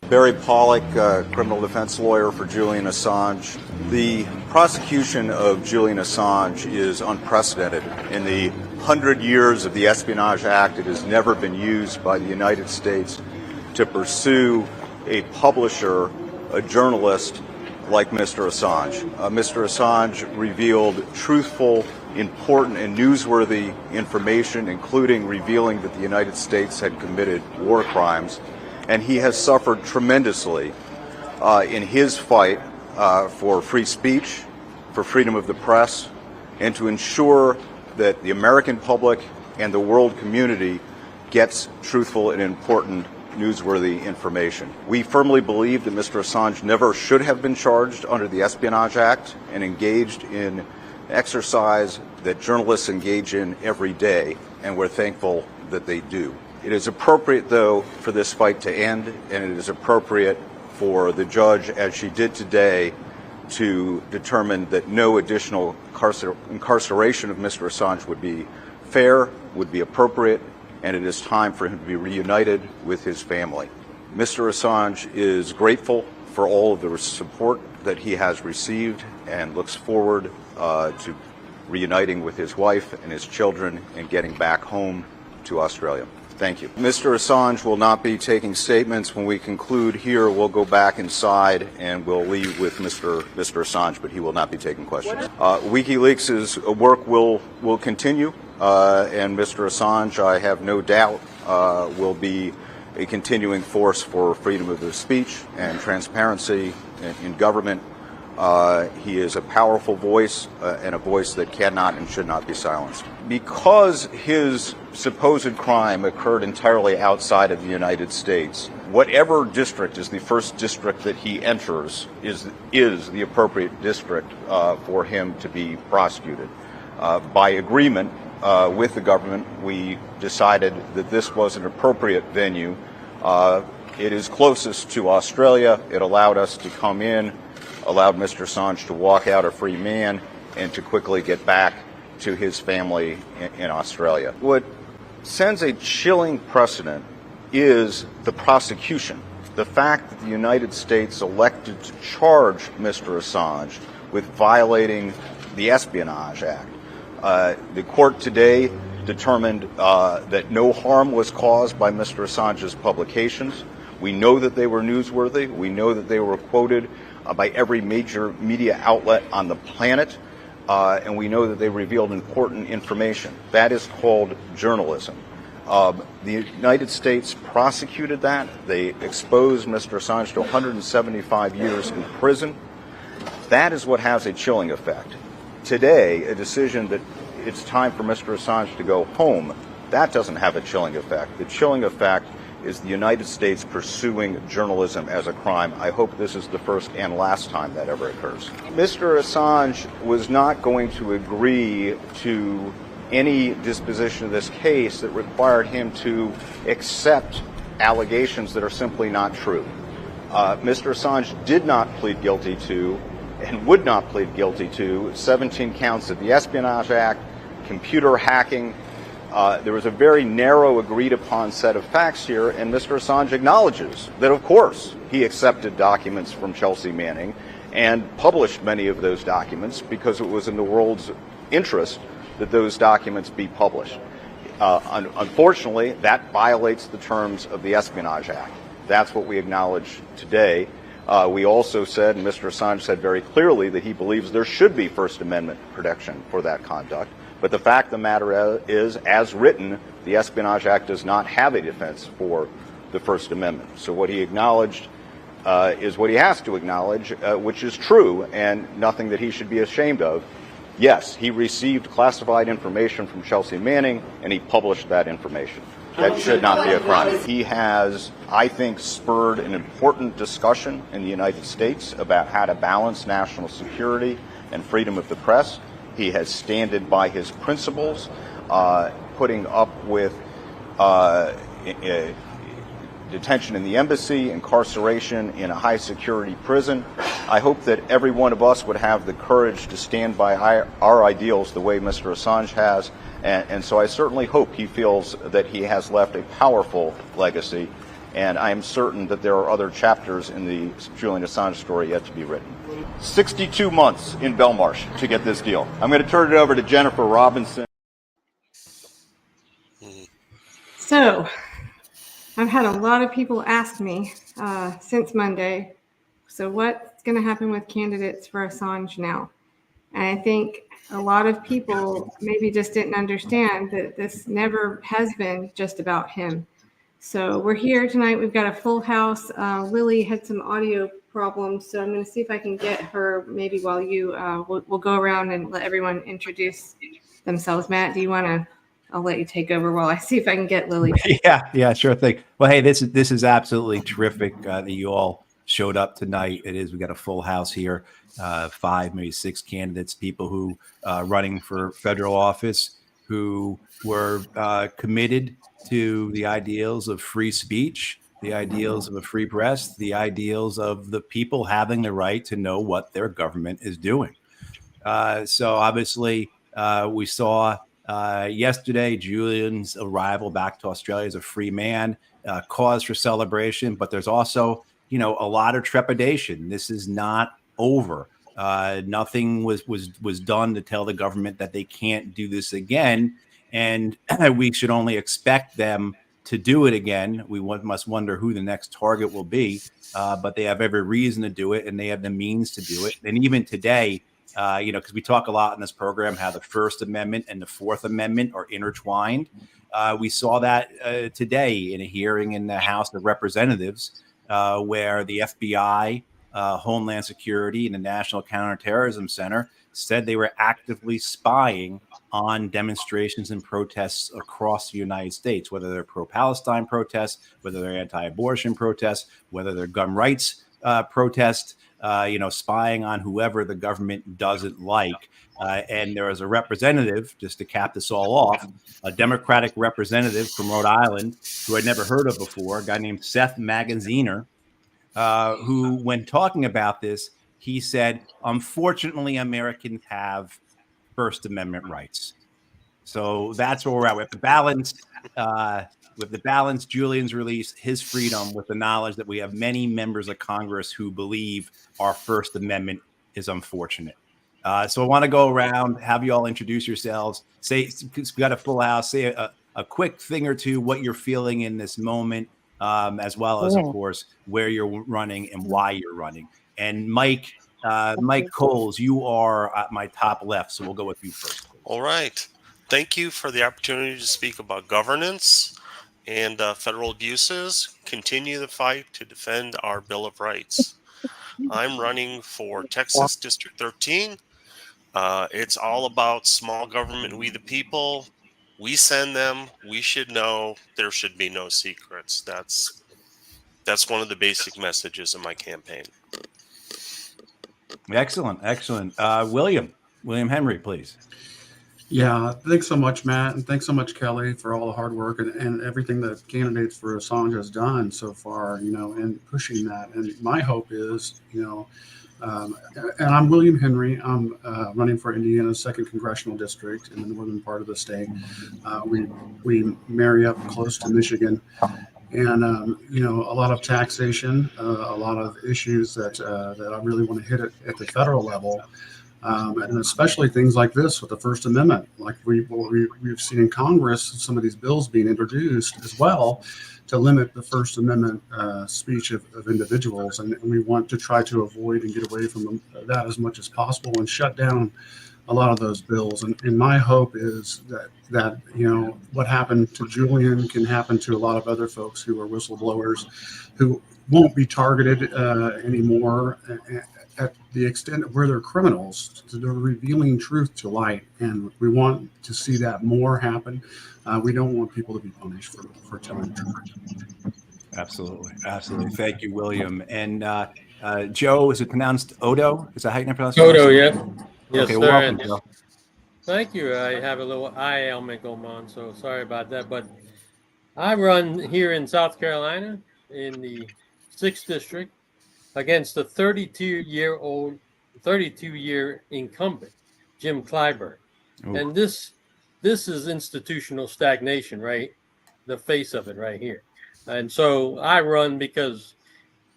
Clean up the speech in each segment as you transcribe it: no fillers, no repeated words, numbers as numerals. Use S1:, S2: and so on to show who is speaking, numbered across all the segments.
S1: Barry Pollack, criminal defense lawyer for Julian Assange. The prosecution of Julian Assange is unprecedented. In the 100 years of the Espionage Act, it has never been used by the United States to pursue a publisher, a journalist like Mr. Assange. Mr. Assange revealed truthful, important, and newsworthy information, including revealing that the United States had committed war crimes. And he has suffered tremendously in his fight for free speech, for freedom of the press, and to ensure that the American public and the world community gets truthful and important newsworthy information. We firmly believe that Mr. Assange never should have been charged under the Espionage Act and engaged in exercise that journalists engage in every day, and we're thankful that they do. It is appropriate, though, for this fight to end, and it is appropriate for the judge, as she did today, to determine that no additional incarceration of Mr. Assange would be fair, would be appropriate, and it is time for him to be reunited with his family. Mr. Assange is grateful for all of the support that he has received and looks forward to reuniting with his wife and his children and getting back home to Australia. Thank you. Mr. Assange will not be taking statements. When we conclude here, we'll go back inside and we'll leave with Mr. Assange, but he will not be taking questions. WikiLeaks' work will continue, and Mr. Assange, I have no doubt, will be a continuing force for freedom of speech and transparency in government. He is a powerful voice and a voice that cannot and should not be silenced. Because his supposed crime occurred entirely outside of the United States, whatever district is the first district that he enters is the appropriate district for him to be prosecuted. By agreement with the government, we decided that this was an appropriate venue. It is closest to Australia. It allowed us to come in, allowed Mr. Assange to walk out a free man, and to quickly get back to his family in Australia. What sends a chilling precedent is the prosecution. The fact that the United States elected to charge Mr. Assange with violating the Espionage Act. The court today determined that no harm was caused by Mr. Assange's publications. We know that they were newsworthy. We know that they were quoted by every major media outlet on the planet, and we know that they revealed important information. That is called journalism. The United States prosecuted that. They exposed Mr. Assange to 175 years in prison. That is what has a chilling effect. Today, a decision that it's time for Mr. Assange to go home, that doesn't have a chilling effect. The chilling effect is the United States pursuing journalism as a crime. I hope this is the first and last time that ever occurs. Mr. Assange was not going to agree to any disposition of this case that required him to accept allegations that are simply not true. Mr. Assange did not plead guilty to and would not plead guilty to 17 counts of the Espionage Act, computer hacking. There was a very narrow agreed-upon set of facts here, and Mr. Assange acknowledges that, of course, he accepted documents from Chelsea Manning and published many of those documents because it was in the world's interest that those documents be published. Unfortunately, that violates the terms of the Espionage Act. That's what we acknowledge today. We also said, and Mr. Assange said very clearly, that he believes there should be First Amendment protection for that conduct. But the fact of the matter is, as written, the Espionage Act does not have a defense for the First Amendment. So what he acknowledged is what he has to acknowledge, which is true and nothing that he should be ashamed of. Yes, he received classified information from Chelsea Manning, and he published that information. That should not be a crime. He has, I think, spurred an important discussion in the United States about how to balance national security and freedom of the press. He has standed by his principles, putting up with detention in the embassy, incarceration in a high-security prison. I hope that every one of us would have the courage to stand by our ideals the way Mr. Assange has, and so I certainly hope he feels that he has left a powerful legacy And I am certain that there are other chapters in the Julian Assange story yet to be written. 62 months in Belmarsh to get this deal. I'm going to turn it over to Jennifer Robinson.
S2: So, I've had a lot of people ask me since Monday, so what's going to happen with candidates for Assange now? And I think a lot of people maybe just didn't understand that this never has been just about him. So we're here tonight. We've got a full house. Lily had some audio problems, so I'm going to see if I can get her maybe while you, we'll go around and let everyone introduce themselves. Matt, do you want to? I'll let you take over while I see if I can get Lily.
S3: Yeah, sure thing. Well, hey, this is absolutely terrific that you all showed up tonight. It is. We got a full house here, 5, maybe 6 candidates, people who running for federal office, who were committed to the ideals of free speech, the ideals of a free press, the ideals of the people having the right to know what their government is doing. So obviously, we saw yesterday Julian's arrival back to Australia as a free man, cause for celebration, but there's also, a lot of trepidation. This is not over. Nothing was done to tell the government that they can't do this again, and we should only expect them to do it again. We must wonder who the next target will be, but they have every reason to do it, and they have the means to do it. And even today, because we talk a lot in this program how the First Amendment and the Fourth Amendment are intertwined. We saw that today in a hearing in the House of Representatives, where the FBI, Homeland Security, and the National Counterterrorism Center said they were actively spying on demonstrations and protests across the United States, whether they're pro-Palestine protests, whether they're anti-abortion protests, whether they're gun rights protests, spying on whoever the government doesn't like. And there was a representative, just to cap this all off, a Democratic representative from Rhode Island who I'd never heard of before, a guy named Seth Magaziner, who, when talking about this, he said, unfortunately, Americans have First Amendment rights. So that's where we're at. With the balance, Julian's release, his freedom, with the knowledge that we have many members of Congress who believe our First Amendment is unfortunate. So I want to go around, have you all introduce yourselves. Say, we got a full house. Say a quick thing or two, what you're feeling in this moment, as well as, of course, where you're running and why you're running. And Mike Coles, you are at my top left, so we'll go with you first.
S4: All right. Thank you for the opportunity to speak about governance and federal abuses. Continue the fight to defend our Bill of Rights. I'm running for Texas District 13. It's all about small government, we the people. We send them. We should know. There should be no secrets. That's one of the basic messages of my campaign.
S3: Excellent. William Henry, please.
S5: Yeah, thanks so much, Matt, and thanks so much, Kelly, for all the hard work and everything that candidates for Assange has done so far, and pushing that. And my hope is, and I'm William Henry. I'm running for Indiana's 2nd Congressional District in the northern part of the state. We marry up close to Michigan. And, a lot of taxation, a lot of issues that I really want to hit at the federal level. And especially things like this with the First Amendment, like we've seen in Congress, some of these bills being introduced as well to limit the First Amendment speech of individuals. And we want to try to avoid and get away from that as much as possible and shut down a lot of those bills. And my hope is that what happened to Julian can happen to a lot of other folks who are whistleblowers who won't be targeted anymore at the extent where they're criminals. So they're revealing truth to light, and we want to see that more happen. We don't want people to be punished for telling the truth.
S3: Absolutely. Thank you, William. And Joe, is it pronounced Odo? Is that how you pronounce it?
S6: Odo, yeah. Yes,
S3: okay,
S6: sir.
S3: well, welcome, Joe.
S6: Thank you. I have a little eye ailment going on, so sorry about that. But I run here in South Carolina in the 6th District against the 32-year incumbent, Jim Clyburn. Ooh. And this is institutional stagnation, right? The face of it right here. And so I run because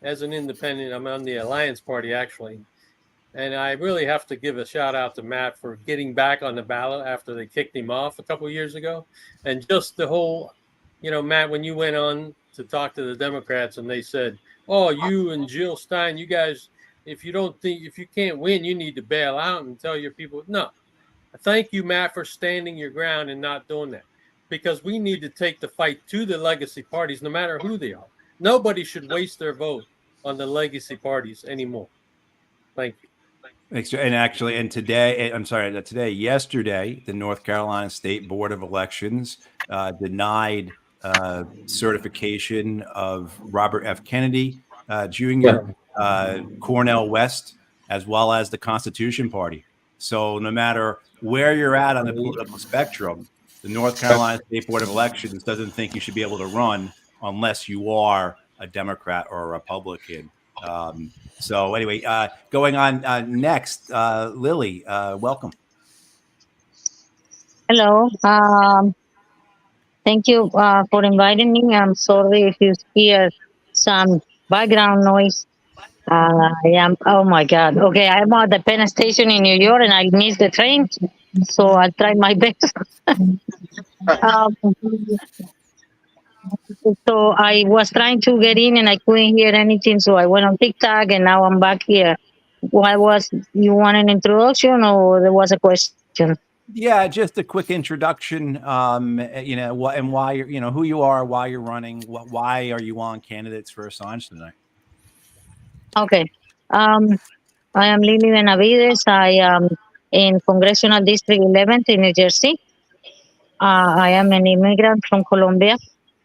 S6: as an independent, I'm on the Alliance Party actually. And I really have to give a shout out to Matt for getting back on the ballot after they kicked him off a couple of years ago. And just the whole, Matt, when you went on to talk to the Democrats and they said, "Oh, you and Jill Stein, you guys, if you can't win, you need to bail out and tell your people." No, thank you, Matt, for standing your ground and not doing that, because we need to take the fight to the legacy parties, no matter who they are. Nobody should waste their vote on the legacy parties anymore. Thank you.
S3: And yesterday, the North Carolina State Board of Elections denied certification of Robert F. Kennedy Jr., Cornel West, as well as the Constitution Party. So no matter where you're at on the political spectrum, the North Carolina State Board of Elections doesn't think you should be able to run unless you are a Democrat or a Republican. So anyway, going on next, Lily, welcome.
S7: Hello. Thank you for inviting me. I'm sorry if you hear some background noise. Oh my God. Okay, I'm at the Penn Station in New York and I missed the train. So I'll try my best. um, so I was trying to get in and I couldn't hear anything. So I went on TikTok and now I'm back here. You want an introduction or there was a question?
S3: Yeah, just a quick introduction. What and why you're, who you are, why you're running, why are you on candidates for Assange tonight?
S7: Okay. I am Lily Benavides. I am in Congressional District 11 in New Jersey. I am an immigrant from Colombia,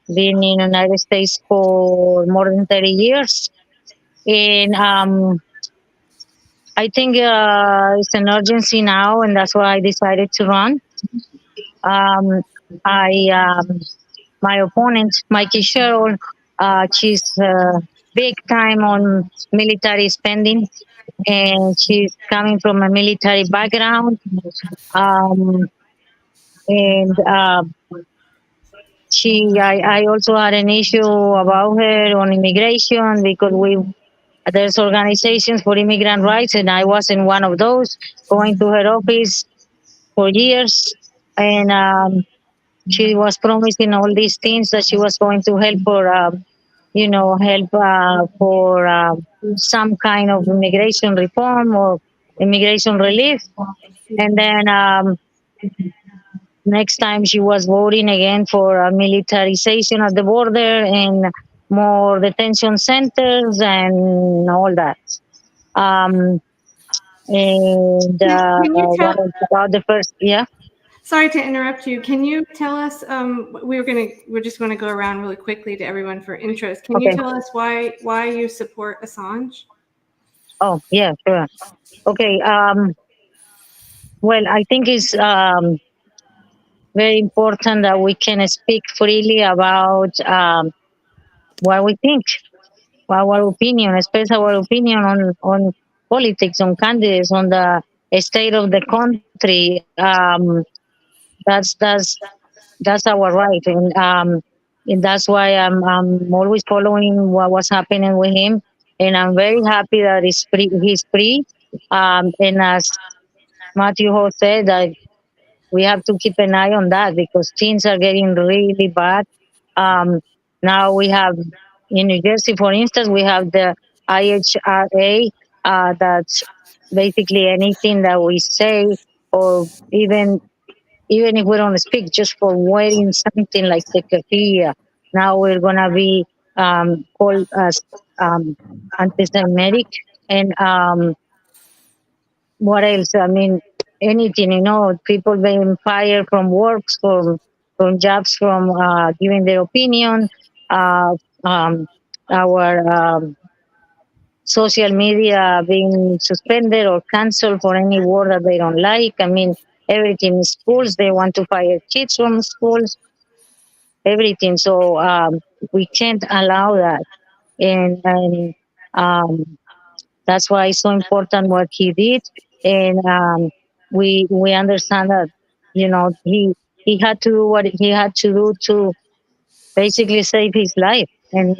S7: been in the United States for more than 30 years. And I think it's an urgency now, and that's why I decided to run. My opponent, Mikey Sherrill, she's big time on military spending, and she's coming from a military background. And I also had an issue about her on immigration because there's organizations for immigrant rights, and I wasn't one of those. Going to her office for years, and she was promising all these things that she was going to help for some kind of immigration reform or immigration relief, and then. Next time she was voting again for militarization of the border and more detention centers and all that. And
S2: Can you tell?
S7: what else about the first? Yeah.
S2: Sorry to interrupt you. Can you tell us? We're just going to go around really quickly to everyone for intros. Can you tell us why you support Assange?
S7: Oh yeah, sure. Okay. Well, I think it's very important that we can speak freely about what we think, our opinion, especially our opinion on politics, on candidates, on the state of the country. That's that's our right, and that's why I'm always following what was happening with him, and I'm very happy that he's free. And as Matthew Ho said, that we have to keep an eye on that because things are getting really bad. Um, Now we have in New Jersey, for instance, we have the IHRA. That's basically anything that we say, or even if we don't speak, just for wearing something like the keffiyeh. Now we're gonna be called as anti-Semitic, and what else? I mean, anything, people being fired from works, from jobs, from giving their opinion. Uh, um, our social media being suspended or canceled for any word that they don't like. I mean, everything. Schools, they want to fire kids from schools. Everything. So we can't allow that, and that's why it's so important what he did, and we understand that he had to do what he had to do to basically save his life. and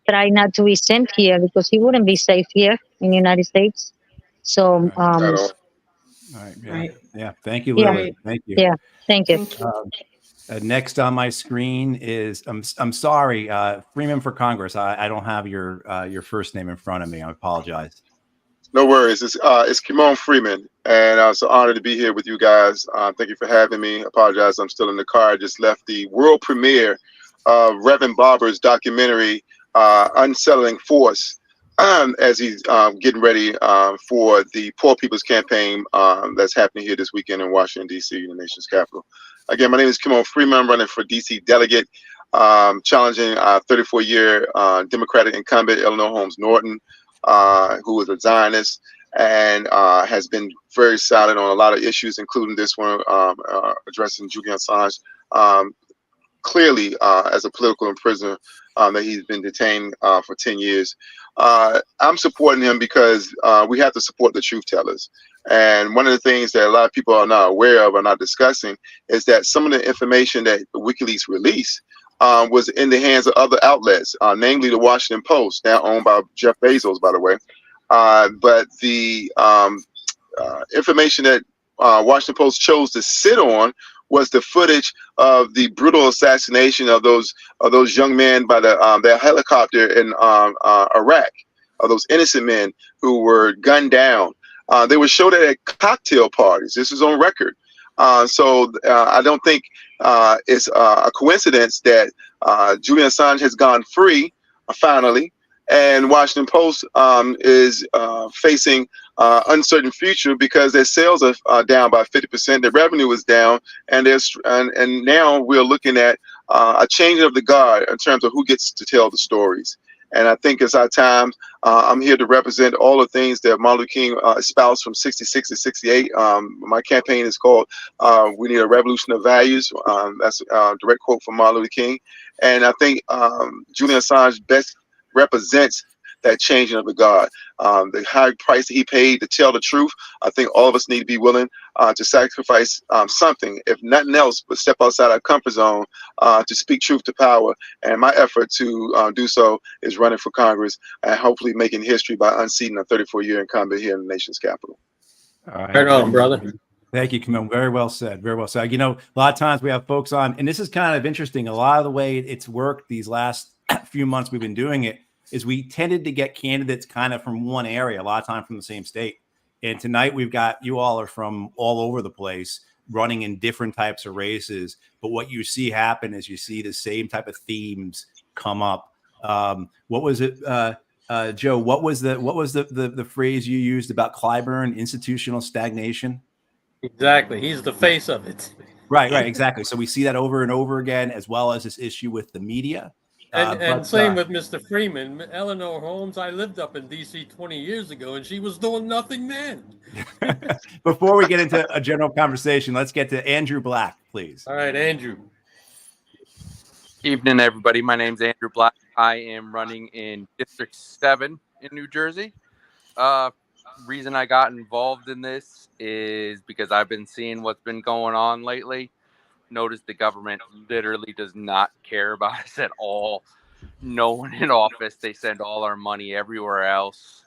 S7: try not to be sent here because he wouldn't be safe here in the United States. So,
S3: Right. All right. Yeah.
S2: Right.
S3: Yeah. Thank you,
S7: Yeah.
S3: Lily.
S2: Right.
S3: Thank you.
S7: yeah, thank you.
S2: Thank you.
S3: Next on my screen is I'm sorry, Freeman for Congress. I don't have your first name in front of me. I apologize.
S8: No worries. It's Kimon Freeman, and it's an honor to be here with you guys. Thank you for having me. Apologize, I'm still in the car. I just left the world premiere of Reverend Barber's documentary, Unsettling Force, as he's getting ready for the Poor People's Campaign that's happening here this weekend in Washington, D.C., the nation's capital. Again, my name is Kimon Freeman. I'm running for D.C. delegate, challenging 34-year Democratic incumbent Eleanor Holmes Norton, who is a Zionist and has been very silent on a lot of issues, including this one addressing Julian Assange clearly as a political prisoner that he's been detained for 10 years. I'm supporting him because we have to support the truth tellers. And one of the things that a lot of people are not aware of or not discussing is that some of the information that WikiLeaks released was in the hands of other outlets, namely the Washington Post, now owned by Jeff Bezos, by the way. But the information that Washington Post chose to sit on was the footage of the brutal assassination of those young men by their helicopter in Iraq, of those innocent men who were gunned down. They were showed at cocktail parties. This is on record. So I don't think it's a coincidence that Julian Assange has gone free finally, and Washington Post is facing uncertain future because their sales are down by 50%. Their revenue is down, and now we're looking at a changing of the guard in terms of who gets to tell the stories. And I think it's our time. I'm here to represent all the things that Martin Luther King espoused from 66 to 68. My campaign is called We Need a Revolution of Values. That's a direct quote from Martin Luther King. And I think Julian Assange best represents that changing of the guard. The high price that he paid to tell the truth. I think all of us need to be willing to sacrifice something, if nothing else, but step outside our comfort zone to speak truth to power. And my effort to do so is running for Congress and hopefully making history by unseating a 34-year incumbent here in the nation's capital.
S3: All right.
S6: Right on, brother.
S3: Thank you, Camille. Very well said. Very well said. You know, a lot of times we have folks on, and this is kind of interesting. A lot of the way it's worked these last few months we've been doing it is we tended to get candidates kind of from one area, a lot of time from the same state. And tonight we've got you all are from all over the place running in different types of races. But what you see happen is you see the same type of themes come up. What was it, Joe? What was the phrase you used about Clyburn, institutional stagnation?
S6: Exactly. He's the face of it.
S3: Right, exactly. So we see that over and over again, as well as this issue with the media.
S6: And same with Mr. Freeman. Eleanor Holmes, I lived up in D.C. 20 years ago, and she was doing nothing then.
S3: Before we get into a general conversation, let's get to Andrew Black, please.
S6: All right, Andrew.
S9: Evening, everybody. My name's Andrew Black. I am running in District 7 in New Jersey. Reason I got involved in this is because I've been seeing what's been going on lately. Notice the government literally does not care about us at all. No one in office. They send all our money everywhere else.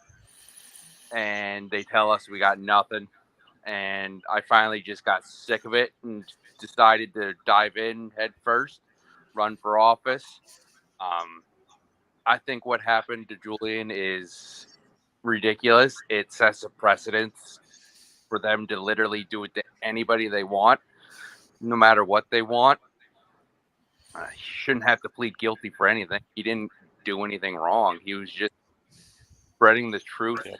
S9: And they tell us we got nothing. And I finally just got sick of it and decided to dive in head first, run for office. I think what happened to Julian is ridiculous. It sets a precedence for them to literally do it to anybody they want, no matter what they want. He shouldn't have to plead guilty for anything. He didn't do anything wrong. He was just spreading the truth.
S4: Yeah.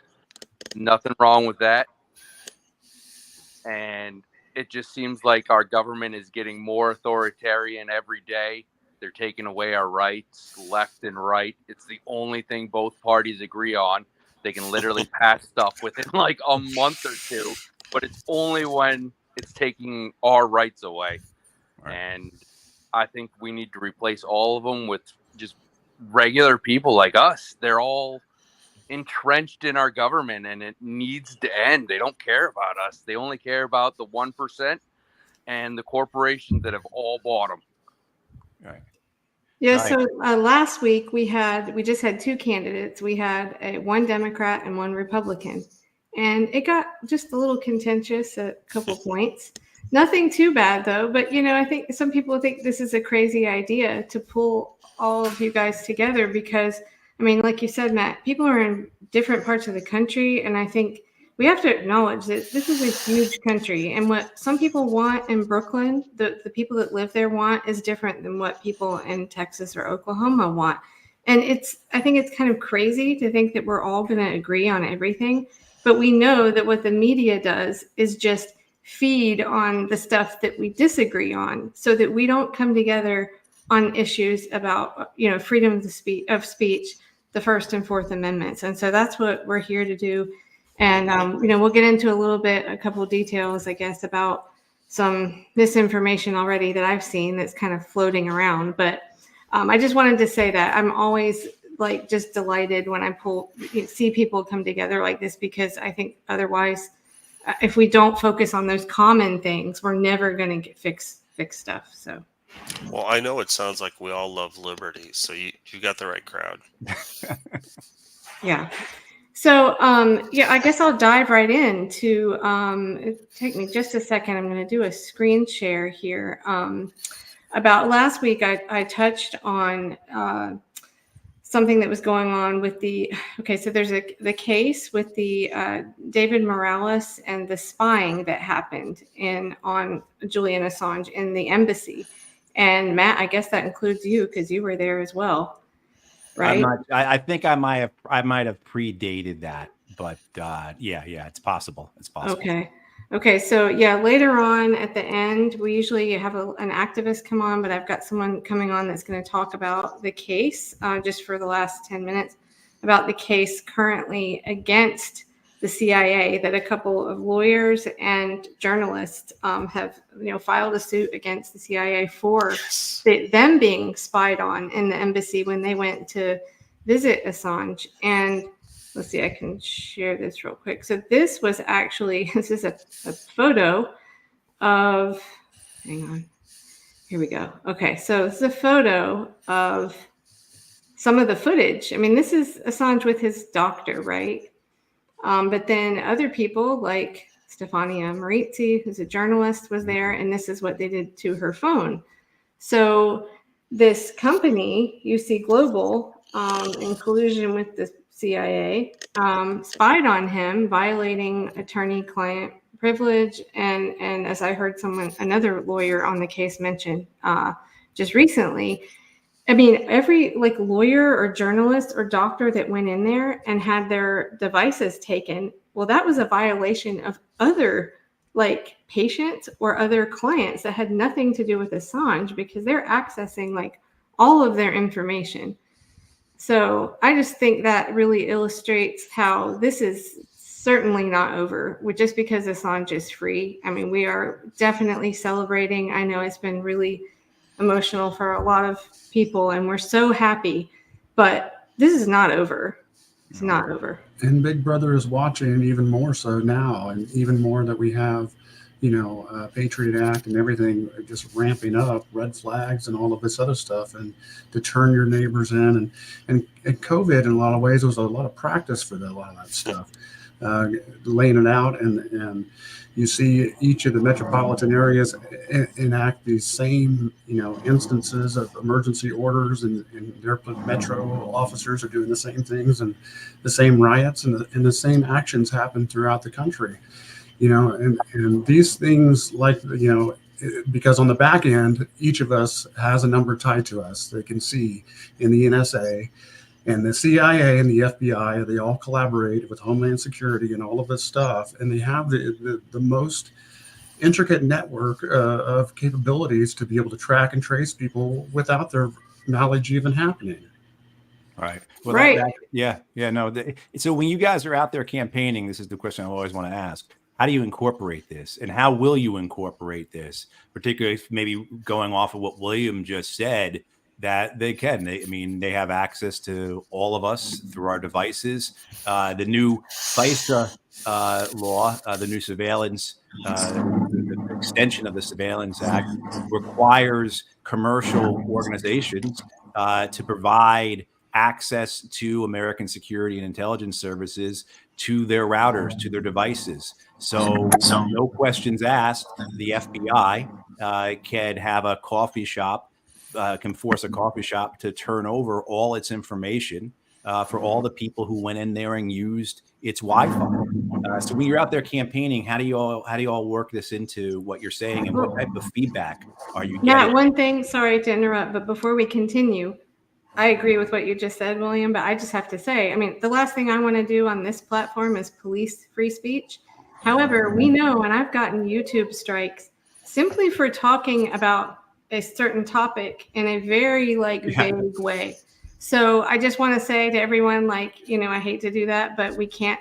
S9: Nothing wrong with that. And it just seems like our government is getting more authoritarian every day. They're taking away our rights, left and right. It's the only thing both parties agree on. They can literally pass stuff within like a month or two, but it's only when it's taking our rights away. Right. And I think we need to replace all of them with just regular people like us. They're all entrenched in our government, and it needs to end. They don't care about us. They only care about the 1% and the corporations that have all bought them.
S3: Right.
S2: Yeah,
S3: Right.
S2: so last week we just had two candidates. We had one Democrat and one Republican, and it got just a little contentious at a couple points. Nothing too bad though, but I think some people think this is a crazy idea to pull all of you guys together because I mean, like you said, Matt, people are in different parts of the country, and I think we have to acknowledge that this is a huge country, and what some people want in Brooklyn, the people that live there want, is different than what people in Texas or Oklahoma want. And I think it's kind of crazy to think that we're all going to agree on everything, but we know that what the media does is just feed on the stuff that we disagree on, so that we don't come together on issues about freedom of speech, the First and Fourth Amendments. And so that's what we're here to do. And, we'll get into a couple of details, I guess, about some misinformation already that I've seen that's kind of floating around. But I just wanted to say that I'm always just delighted when I see people come together like this, because I think otherwise, if we don't focus on those common things, we're never going to fix stuff. So.
S4: Well, I know it sounds like we all love liberty, so you got the right crowd.
S2: Yeah. So, I guess I'll dive right into, take me just a second. I'm going to do a screen share here. About last week, I touched on something that was going on with so there's the case with the David Morales and the spying that happened on Julian Assange in the embassy. And Matt, I guess that includes you because you were there as well, right?
S3: I think I might have predated that, but yeah, it's possible. It's possible.
S2: Okay. So later on at the end, we usually have an activist come on, but I've got someone coming on that's going to talk about the case just for the last 10 minutes about the case currently against the CIA that a couple of lawyers and journalists have filed a suit against the CIA for them being spied on in the embassy when they went to visit Assange. And let's see, I can share this real quick. So this is a photo of, hang on, here we go. Okay, so this is a photo of some of the footage. I mean, this is Assange with his doctor, right? But then other people like Stefania Marizzi, who's a journalist, was there, and this is what they did to her phone. So this company, UC Global, in collusion with the CIA, spied on him, violating attorney-client privilege, and as I heard another lawyer on the case mention just recently, I mean, every lawyer or journalist or doctor that went in there and had their devices taken, well, that was a violation of other patients or other clients that had nothing to do with Assange, because they're accessing all of their information. So I just think that really illustrates how this is certainly not over just because Assange is free. I mean, we are definitely celebrating. I know it's been really emotional for a lot of people, and we're so happy, but this is not over. It's not over.
S5: And Big Brother is watching even more so now, and even more that we have, Patriot Act and everything just ramping up, red flags and all of this other stuff, and to turn your neighbors in. And COVID, in a lot of ways, was a lot of practice for a lot of that stuff, laying it out. And you see each of the metropolitan areas enact these same, instances of emergency orders, and their metro officers are doing the same things, and the same riots and the same actions happen throughout the country. And these things, because on the back end, each of us has a number tied to us. They can see in the NSA and the CIA and the FBI, they all collaborate with Homeland Security and all of this stuff. And they have the most intricate network of capabilities to be able to track and trace people without their knowledge even happening.
S3: Right. Well,
S2: right.
S3: No. So when you guys are out there campaigning, this is the question I always want to ask. How do you incorporate this, and how will you incorporate this, particularly if maybe going off of what William just said, that they can, they have access to all of us through our devices. The new FISA law, the new surveillance, the extension of the Surveillance Act requires commercial organizations to provide access to American security and intelligence services to their routers, to their devices. So no questions asked, the FBI can have a coffee shop, can force a coffee shop to turn over all its information for all the people who went in there and used its Wi-Fi. So when you're out there campaigning, how do you all work this into what you're saying, and what type of feedback are you getting?
S2: Matt, one thing, sorry to interrupt, but before we continue, I agree with what you just said, William, but I just have to say, I mean, the last thing I want to do on this platform is police free speech. However, we know, and I've gotten YouTube strikes simply for talking about a certain topic in a very vague way. So I just want to say to everyone, I hate to do that, but we can't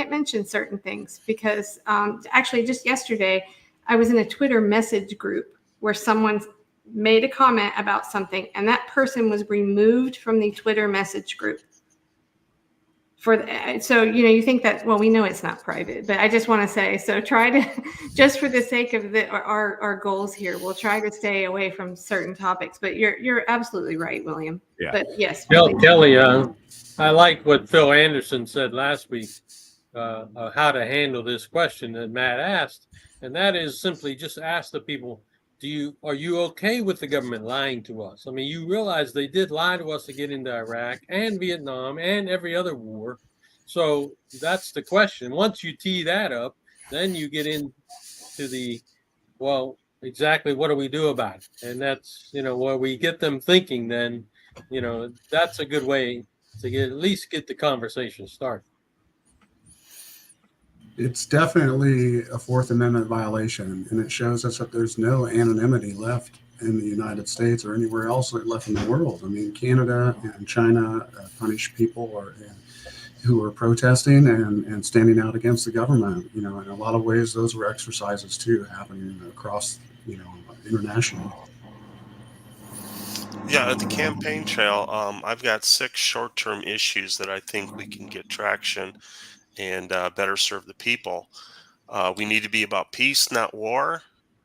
S2: mention certain things because actually just yesterday, I was in a Twitter message group where someone made a comment about something, and that person was removed from the Twitter message group. So you think that, well, we know it's not private, but I just want to say, so try to, just for the sake of our goals here, we'll try to stay away from certain topics. But you're absolutely right, William.
S3: Yeah.
S2: But yes,
S6: Kelly, I like what Phil Anderson said last week, how to handle this question that Matt asked, and that is simply just ask the people, are you okay with the government lying to us? I mean, you realize they did lie to us to get into Iraq and Vietnam and every other war. So that's the question. Once you tee that up, then you get into exactly what do we do about it? And that's, where we get them thinking, then, that's a good way to at least get the conversation started.
S5: It's definitely a Fourth Amendment violation, and it shows us that there's no anonymity left in the United States or anywhere else left in the world. I mean, Canada and China punish people who are protesting and standing out against the government. In a lot of ways, those were exercises too happening across, internationally.
S4: Yeah, at the campaign trail, I've got 6 short-term issues that I think we can get traction and better serve the people. We need to be about peace, not war.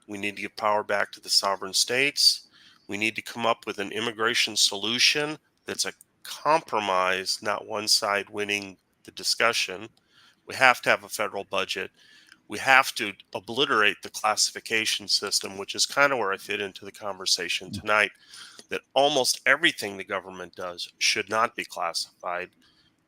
S4: We need to give power back to the sovereign states. We need to come up with an immigration solution that's a compromise, not one side winning the discussion. We have to have a federal budget. We have to obliterate the classification system, which is kind of where I fit into the conversation tonight, that almost everything the government does should not be classified.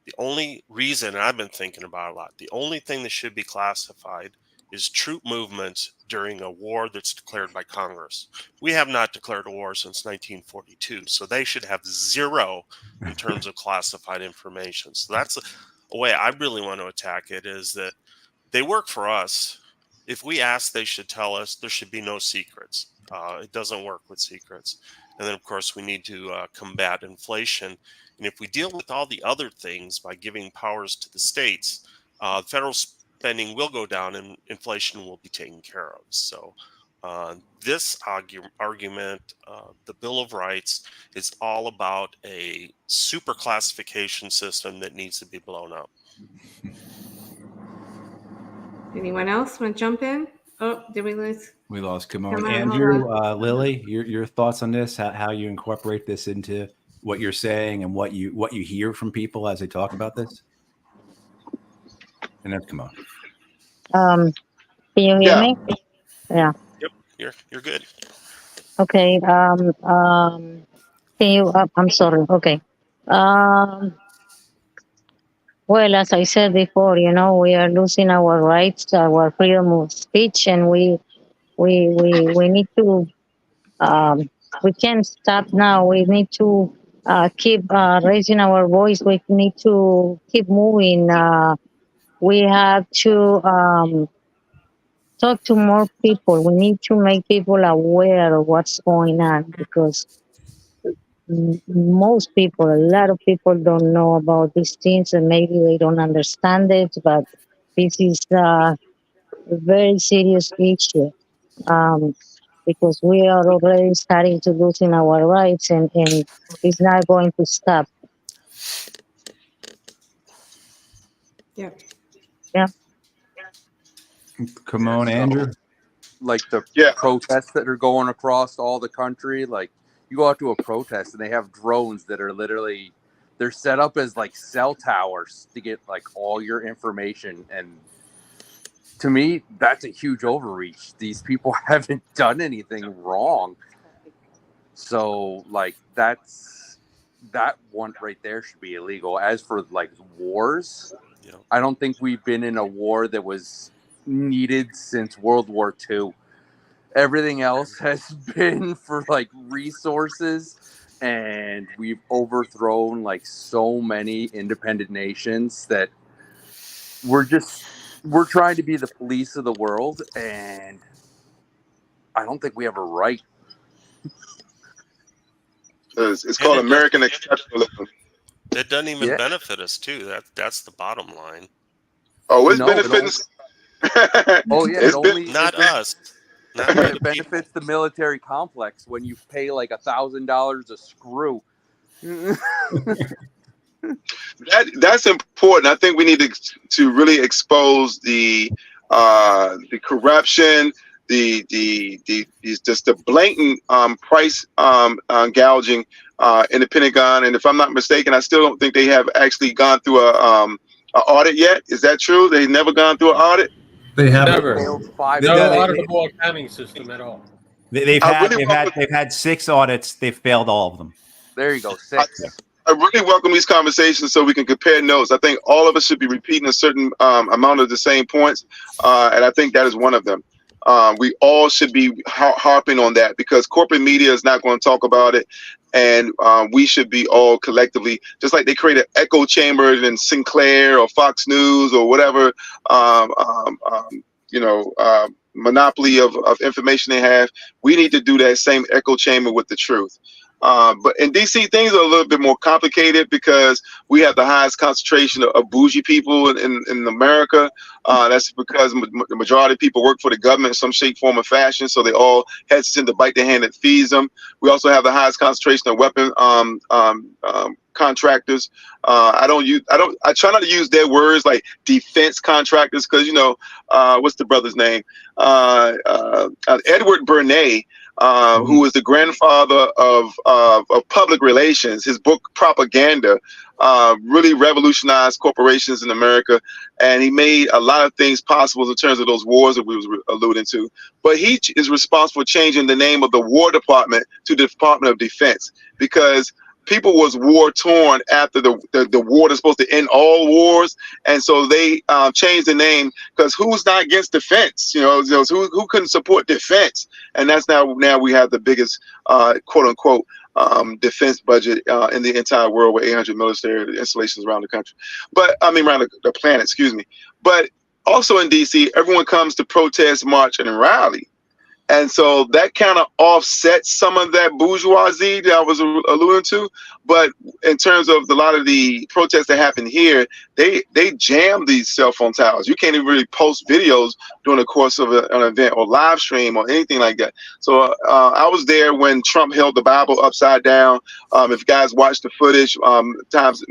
S4: The only reason, and I've been thinking about it a lot, the only thing that should be classified is troop movements during a war that's declared by Congress. We have not declared a war since 1942, so they should have 0 in terms of classified information. So that's a way I really want to attack it, is that they work for us. If we ask, they should tell us. There should be no secrets. It doesn't work with secrets. And then, of course, we need to combat inflation. And if we deal with all the other things by giving powers to the states, federal spending will go down and inflation will be taken care of. So this argument, the Bill of Rights, is all about a super classification system that needs to be blown up.
S2: anyone else want to jump in? Oh, did we lose?
S3: We lost Kimon.
S2: Come on,
S3: Andrew, Lily, your thoughts on this? How you incorporate this into what you're saying and what you hear from people as they talk about this? And then come on.
S7: Can you hear me? Yeah.
S4: Yep, you're good.
S7: Okay. Can you? I'm sorry. Okay. Well, as I said before, we are losing our rights, our freedom of speech, and we need to. We can't stop now. We need to keep raising our voice. We need to keep moving. We have to talk to more people. We need to make people aware of what's going on, because most people, a lot of people don't know about these things, and maybe they don't understand it, but this is a very serious issue, because we are already starting to losing our rights, and it's not going to stop.
S2: Yeah.
S7: Yeah.
S3: Come on, Andrew.
S9: Like the protests that are going across all the country, like You go out to a protest and they have drones that are literally, they're set up as like cell towers to get like all your information. And to me, that's a huge overreach. These people haven't done anything wrong. So like that one right there should be illegal. As for like wars,
S4: Yeah.
S9: I don't think we've been in a war that was needed since World War II. Everything else has been for like resources, and we've overthrown like so many independent nations that we're trying to be the police of the world, and I don't think we have a right.
S8: It's
S4: And
S8: called American exceptionalism.
S4: it doesn't even
S9: Yeah.
S4: benefit us too. That's the bottom line.
S8: Oh, it's
S9: No, it
S8: benefiting.
S9: Oh yeah,
S8: It's
S9: it
S8: been.
S9: only
S4: Not us. Not we
S9: it
S4: the people.
S9: benefits the military complex when you pay like $1,000 a screw.
S8: That's important. I think we need to really expose the corruption, just the blatant price gouging in the Pentagon. And if I'm not mistaken, I still don't think they have actually gone through a audit yet. Is that true? They've never gone through an audit.
S5: They have
S6: Never.
S9: Failed 5
S6: No
S3: They-
S6: auditable accounting system at all.
S3: They've
S8: I
S3: had
S8: really
S3: they've had 6 audits. They've failed all of them.
S9: There you go, 6.
S8: I really welcome these conversations so we can compare notes. I think all of us should be repeating a certain amount of the same points, and I think that is one of them. We all should be harping on that because corporate media is not going to talk about it, and we should be all collectively, just like they create an echo chamber in Sinclair or Fox News or whatever, monopoly of information they have. We need to do that same echo chamber with the truth. But in DC, things are a little bit more complicated because we have the highest concentration of bougie people in America. That's because the majority of people work for the government in some shape, form, or fashion, so they all hesitant to bite the hand that feeds them. We also have the highest concentration of weapon contractors. I try not to use their words like defense contractors because what's the brother's name? Edward Bernays. Who was the grandfather of public relations. His book Propaganda really revolutionized corporations in America, and he made a lot of things possible in terms of those wars that we was alluding to. But he is responsible for changing the name of the War Department to the Department of Defense because people was war torn after the war that's supposed to end all wars, and so they changed the name because who's not against defense? Who couldn't support defense? And that's now we have the biggest quote unquote defense budget in the entire world with 800 military installations around the country, but I mean around the planet, excuse me. But also in DC, everyone comes to protest, march, and rally. And so that kind of offsets some of that bourgeoisie that I was alluding to. But in terms of a lot of the protests that happen here, they jam these cell phone towers. You can't even really post videos during the course of an event or live stream or anything like that. So I was there when Trump held the Bible upside down. If you guys watch the footage, 9 times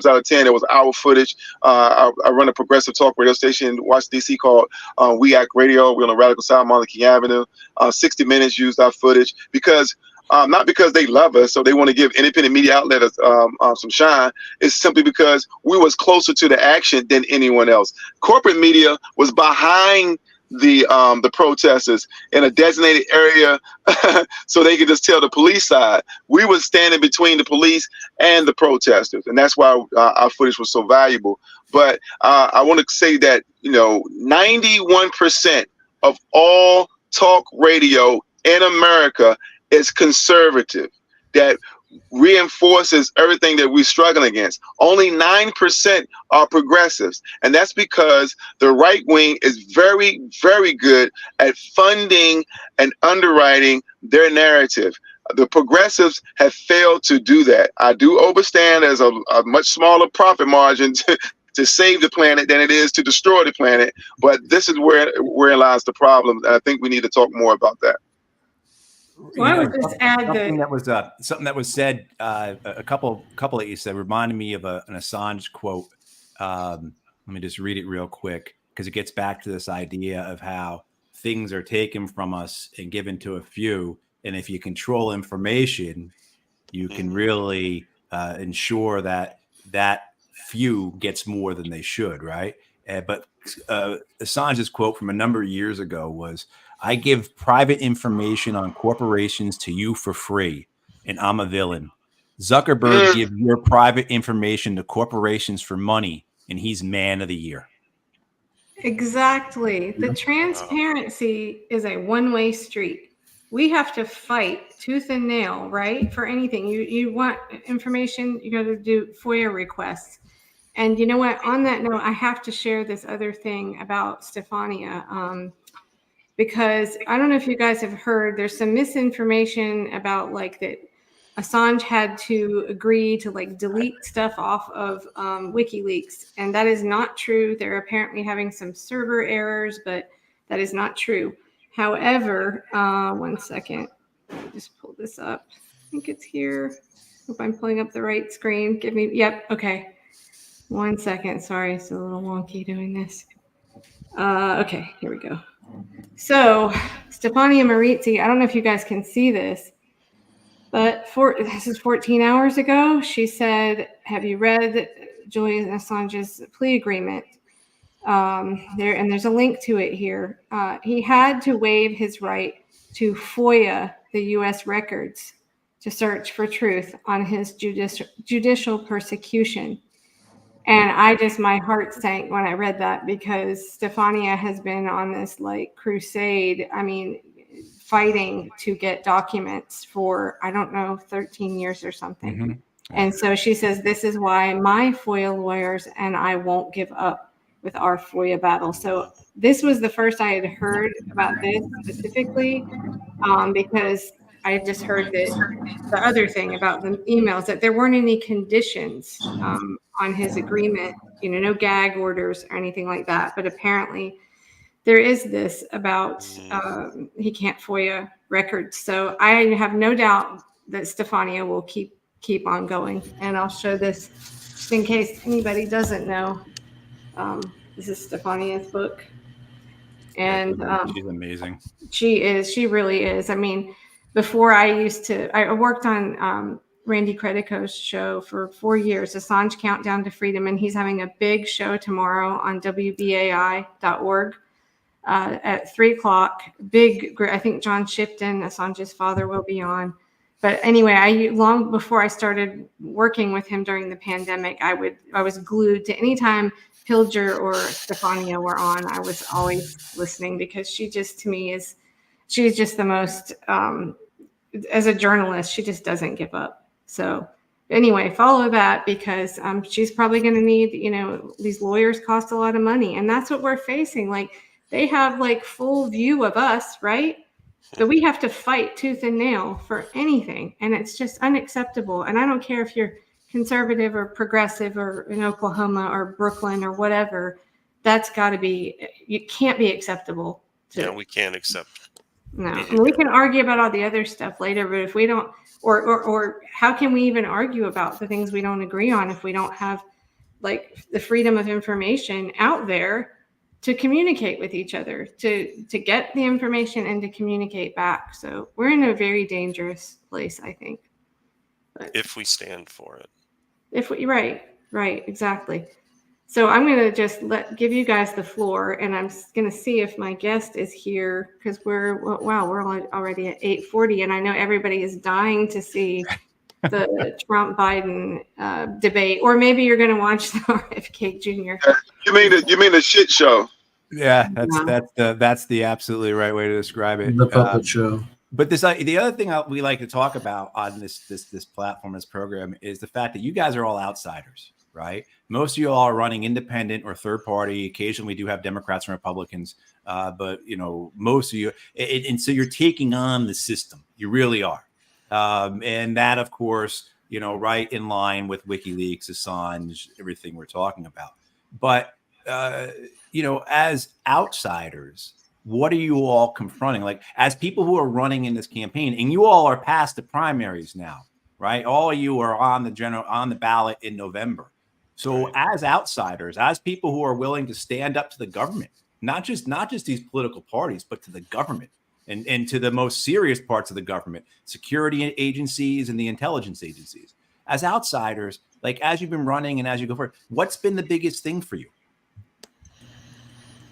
S8: out of 10, it was our footage. I run a progressive talk radio station in Washington, D.C. called We Act Radio. We're on the radical side of Monarchy Avenue. 60 Minutes used our footage because not because they love us so they want to give independent media outlets some shine. It's simply because we was closer to the action than anyone else. Corporate media was behind the protesters in a designated area so they could just tell the police side. We were standing between the police and the protesters, and that's why our footage was so valuable. But I want to say that 91% of all talk radio in America is conservative, that reinforces everything that we're struggling against. Only 9% are progressives, and that's because the right wing is very, very good at funding and underwriting their narrative. The progressives have failed to do that. I do understand there's a much smaller profit margin to save the planet than it is to destroy the planet. But this is where lies the problem. And I think we need to talk more about that.
S2: Well, I would just add
S3: something
S2: that
S3: that was said a couple that you said reminded me of an Assange quote. Let me just read it real quick because it gets back to this idea of how things are taken from us and given to a few And if you control information, you can really ensure that that few gets more than they should, right? But Assange's quote from a number of years ago was, "I give private information on corporations to you for free, and I'm a villain. Zuckerberg gives your private information to corporations for money, and he's man of the year."
S2: Exactly. The transparency is a one-way street. We have to fight tooth and nail, right? For anything. You want information, you got to do FOIA requests. And you know what? On that note, I have to share this other thing about Stefania. Because I don't know if you guys have heard, there's some misinformation about like that Assange had to agree to like delete stuff off of WikiLeaks, and that is not true. They're apparently having some server errors, but that is not true. However, one second, let me just pull this up. I think it's here. Hope I'm pulling up the right screen. Give me, yep, okay. 1 second, sorry, it's a little wonky doing this. Okay, here we go. So, Stefania Marizzi, I don't know if you guys can see this, but this is 14 hours ago. She said, "Have you read Julian Assange's plea agreement?" There's a link to it here. He had to waive his right to FOIA the U.S. records to search for truth on his judicial persecution. And my heart sank when I read that, because Stefania has been on this like crusade. I mean, fighting to get documents for, I don't know, 13 years or something.
S3: Mm-hmm.
S2: And so she says, this is why my FOIA lawyers and I won't give up with our FOIA battle. So this was the first I had heard about this specifically, because I just heard that the other thing about the emails, that there weren't any conditions on his agreement, no gag orders or anything like that. But apparently there is this about he can't FOIA records. So I have no doubt that Stefania will keep on going. And I'll show this just in case anybody doesn't know. This is Stefania's book. And
S3: she's amazing.
S2: She really is. I mean, before I worked on Randy Credico's show for 4 years, Assange Countdown to Freedom, and he's having a big show tomorrow on WBAI.org at 3:00. I think John Shipton, Assange's father, will be on. But anyway, long before I started working with him during the pandemic, I was glued to any time Pilger or Stefania were on. I was always listening, because she's just the most, as a journalist, she just doesn't give up. So anyway, follow that, because she's probably going to need, these lawyers cost a lot of money, and that's what we're facing. Like, they have like full view of us, right? But we have to fight tooth and nail for anything, and it's just unacceptable. And I don't care if you're conservative or progressive or in Oklahoma or Brooklyn or whatever, that's got to be, it can't be acceptable.
S4: Yeah, we can't accept.
S2: No, and we can argue about all the other stuff later, but if we don't, or how can we even argue about the things we don't agree on if we don't have like the freedom of information out there to communicate with each other, to get the information and to communicate back. So we're in a very dangerous place, I think. But
S4: if we stand for it.
S2: Right, exactly. So I'm going to just give you guys the floor, and I'm going to see if my guest is here, because we're already at 8:40, and I know everybody is dying to see the Trump-Biden debate, or maybe you're going to watch the RFK Jr.
S8: You mean the shit show?
S3: Yeah, that's the absolutely right way to describe it.
S5: The puppet show.
S3: But the other thing we like to talk about on this platform, this program, is the fact that you guys are all outsiders, right? Most of you all are running independent or third party. Occasionally, we do have Democrats and Republicans, but most of you, and so you're taking on the system. You really are, and that, of course, right in line with WikiLeaks, Assange, everything we're talking about. But as outsiders, what are you all confronting? Like, as people who are running in this campaign, and you all are past the primaries now, right? All of you are on the ballot in November. So as outsiders, as people who are willing to stand up to the government, not just these political parties, but to the government, and to the most serious parts of the government, security agencies and the intelligence agencies. As outsiders, like as you've been running and as you go forward, what's been the biggest thing for you?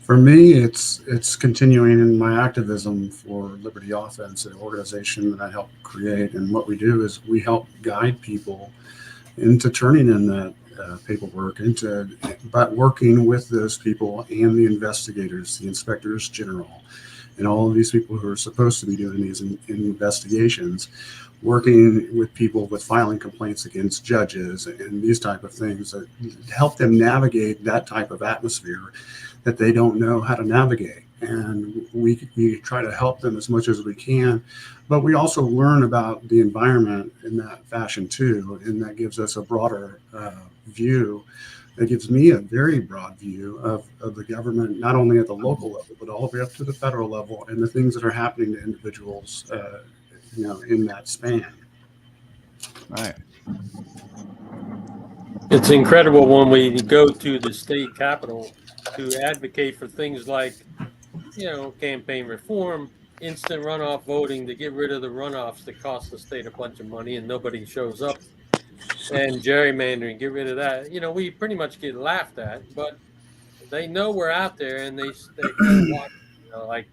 S5: For me, it's continuing in my activism for Liberty Offense, an organization that I helped create. And what we do is we help guide people into turning in that paperwork, but working with those people and the investigators, the inspectors general, and all of these people who are supposed to be doing these investigations, working with people with filing complaints against judges and these type of things that help them navigate that type of atmosphere that they don't know how to navigate. And we try to help them as much as we can, but we also learn about the environment in that fashion too, and that gives us a broader view. That gives me a very broad view of the government, not only at the local level, but all the way up to the federal level, and the things that are happening to individuals, in that span.
S3: Right.
S6: It's incredible when we go to the state capitol to advocate for things like, campaign reform, instant runoff voting to get rid of the runoffs that cost the state a bunch of money and nobody shows up, and gerrymandering, get rid of that. We pretty much get laughed at, but they know we're out there and they kind of watch,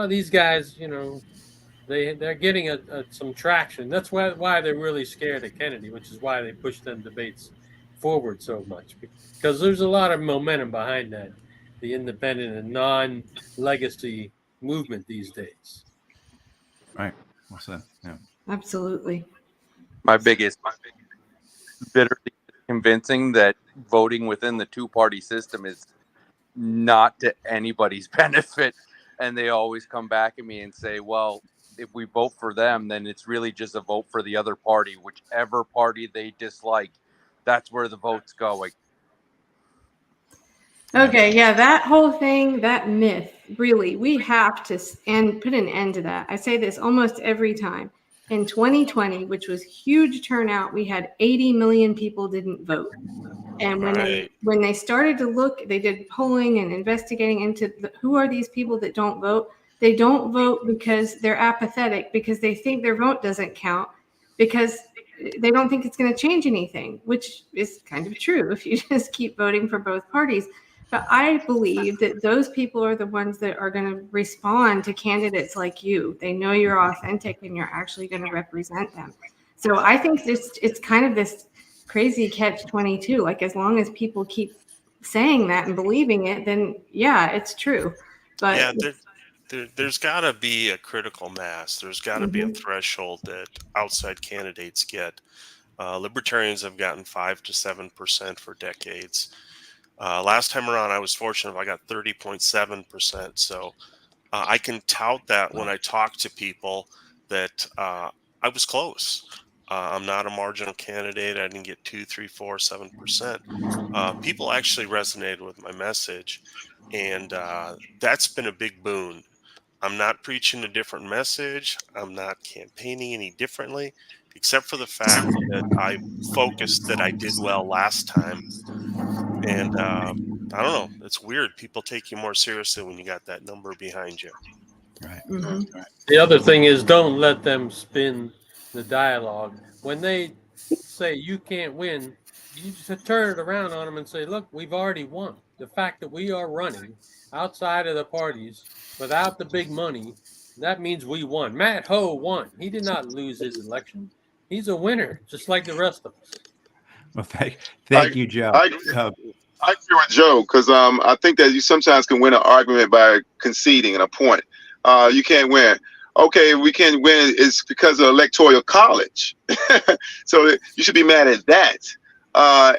S6: these guys, they're getting some traction. That's why they're really scared of Kennedy, which is why they push them debates forward so much, because there's a lot of momentum behind that, the independent and non-legacy movement these days.
S3: Right. Well said. Yeah.
S2: Absolutely.
S9: My biggest bitterly convincing that voting within the two-party system is not to anybody's benefit. And they always come back at me and say, well, if we vote for them, then it's really just a vote for the other party, whichever party they dislike. That's where the vote's going.
S2: Okay, yeah, that whole thing, that myth, really, we have to put an end to that. I say this almost every time. In 2020, which was huge turnout, we had 80 million people didn't vote. And when they started to look, they did polling and investigating into who are these people that don't vote. They don't vote because they're apathetic, because they think their vote doesn't count, because they don't think it's going to change anything, which is kind of true if you just keep voting for both parties. But I believe that those people are the ones that are going to respond to candidates like you. They know you're authentic and you're actually going to represent them. So I think it's kind of this crazy catch-22. Like, as long as people keep saying that and believing it, then yeah, it's true. But
S4: there's got to be a critical mass. There's got to be a threshold that outside candidates get. Libertarians have gotten 5 to 7% for decades. Last time around, I was fortunate. I got 30.7%. So I can tout that when I talk to people that I was close. I'm not a marginal candidate. I didn't get 2, 3, 4, 7%. People actually resonated with my message, and that's been a big boon. I'm not preaching a different message. I'm not campaigning any differently, except for the fact that I focused that I did well last time. And I don't know. It's weird. People take you more seriously when you got that number behind you.
S3: Right.
S2: Mm-hmm.
S6: The other thing is, don't let them spin the dialogue. When they say you can't win, you just turn it around on them and say, look, we've already won. The fact that we are running outside of the parties without the big money, that means we won. Matt Ho won. He did not lose his election. He's a winner, just like the rest of us.
S3: Well, thank you, Joe.
S8: I agree with Joe, because I think that you sometimes can win an argument by conceding a point. You can't win. Okay, we can't win. It's because of electoral college. So you should be mad at that.